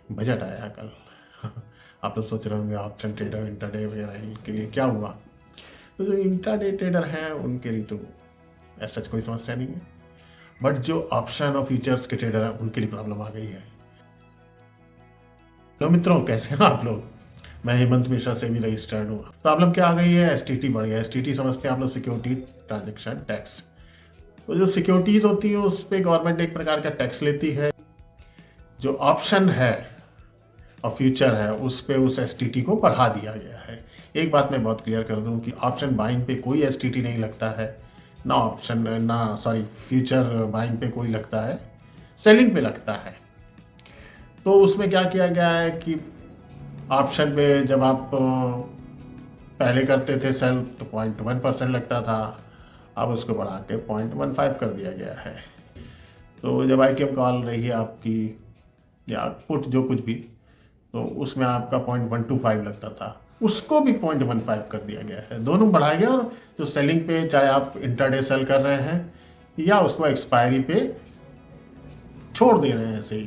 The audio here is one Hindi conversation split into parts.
बजट आया कल। आप लोग सोच रहे होंगे ऑप्शन ट्रेडर इंट्राडे वगैरह इनके लिए क्या हुआ। तो जो इंट्राडे ट्रेडर हैं उनके लिए तो ऐसा कोई समस्या नहीं है, बट जो ऑप्शन और फ्यूचर्स के ट्रेडर हैं उनके लिए प्रॉब्लम आ गई है। तो मित्रों, कैसे हैं आप लोग? मैं हेमंत मिश्रा से भी रजिस्टर्ड हूँ। प्रॉब्लम क्या आ गई है? एसटीटी बढ़ गया। एसटीटी समझते हैं आप लोग, सिक्योरिटी ट्रांजेक्शन टैक्स। तो जो सिक्योरिटीज होती हैं उस पर गवर्नमेंट एक प्रकार का टैक्स लेती है। जो ऑप्शन है और फ्यूचर है उस पे उस एसटीटी को बढ़ा दिया गया है। एक बात मैं बहुत क्लियर कर दूं कि ऑप्शन बाइंग पे कोई एसटीटी नहीं लगता है, फ्यूचर बाइंग पे कोई लगता है, सेलिंग पे लगता है। तो उसमें क्या किया गया है कि ऑप्शन पे जब आप पहले करते थे सेल तो 0.1% लगता था, अब उसको बढ़ा के 0.15 कर दिया गया है। तो जब आईटीएम कॉल रही है आपकी या पुट जो कुछ भी, तो उसमें आपका 0.125 लगता था, उसको भी 0.15 कर दिया गया है। दोनों बढ़ाया गया। और जो सेलिंग पे चाहे आप इंटरडे सेल कर रहे हैं या उसको एक्सपायरी पे छोड़ दे रहे हैं ऐसे ही,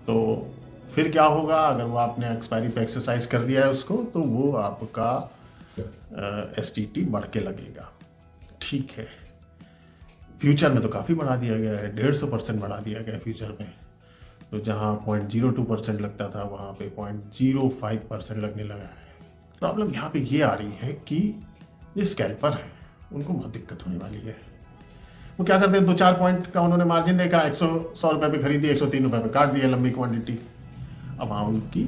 तो फिर क्या होगा? अगर वो आपने एक्सपायरी पे एक्सरसाइज कर दिया है उसको, तो वो आपका एसटीटी बढ़ के लगेगा। ठीक है। फ्यूचर में तो काफ़ी बढ़ा दिया गया है, 150% बढ़ा दिया गया है फ्यूचर में। तो जहाँ 0.02% लगता था वहाँ पे 0.05% लगने लगा है। प्रॉब्लम यहाँ पे ये आ रही है कि ये स्कैल्पर हैं, उनको बहुत दिक्कत होने वाली है। वो क्या करते हैं, 2-4 पॉइंट का उन्होंने मार्जिन देखा, 100 रुपये पे खरीदी, 103 रुपये पे काट दिया लंबी क्वांटिटी। अब वहाँ उनकी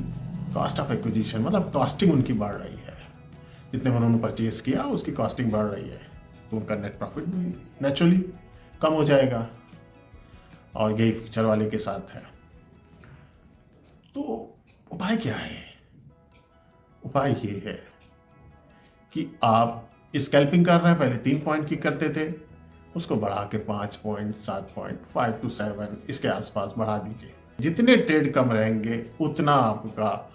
कॉस्ट ऑफ एक्विजिशन, मतलब कॉस्टिंग उनकी बढ़ रही है। जितने में उन्होंने परचेज किया उसकी कॉस्टिंग बढ़ रही है, तो उनका नेट प्रॉफिट भी नेचुरली कम हो जाएगा। और यही फ्यूचर वाले के साथ है। तो उपाय क्या है? उपाय ये है कि आप स्कैल्पिंग कर रहे हैं, पहले 3 पॉइंट की करते थे, उसको बढ़ा के 5 पॉइंट, 7 पॉइंट, 5 to 7 इसके आसपास बढ़ा दीजिए। जितने ट्रेड कम रहेंगे उतना आपका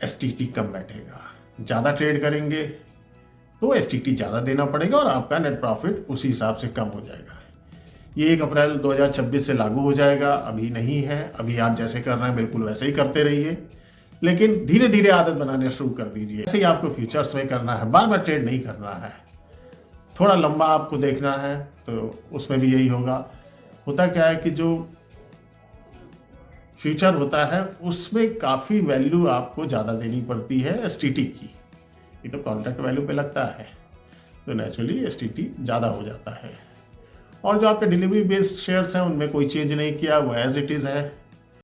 एसटीटी कम बैठेगा। ज़्यादा ट्रेड करेंगे तो एसटीटी ज़्यादा देना पड़ेगा और आपका नेट प्रॉफिट उसी हिसाब से कम हो जाएगा। ये 1 अप्रैल 2026 से लागू हो जाएगा, अभी नहीं है। अभी आप जैसे कर रहे हैं बिल्कुल वैसे ही करते रहिए, लेकिन धीरे धीरे आदत बनाने शुरू कर दीजिए। ऐसे ही आपको फ्यूचर्स में करना है, बार बार ट्रेड नहीं करना है, थोड़ा लंबा आपको देखना है। तो उसमें भी यही होगा। होता क्या है कि जो फ्यूचर होता है उसमें काफ़ी वैल्यू आपको ज़्यादा देनी पड़ती है एसटीटी की। ये तो कॉन्ट्रैक्ट वैल्यू पे लगता है, तो नेचुरली एसटीटी ज़्यादा हो जाता है। और जो आपके डिलीवरी बेस्ड शेयर्स हैं उनमें कोई चेंज नहीं किया, वो एज इट इज़ है।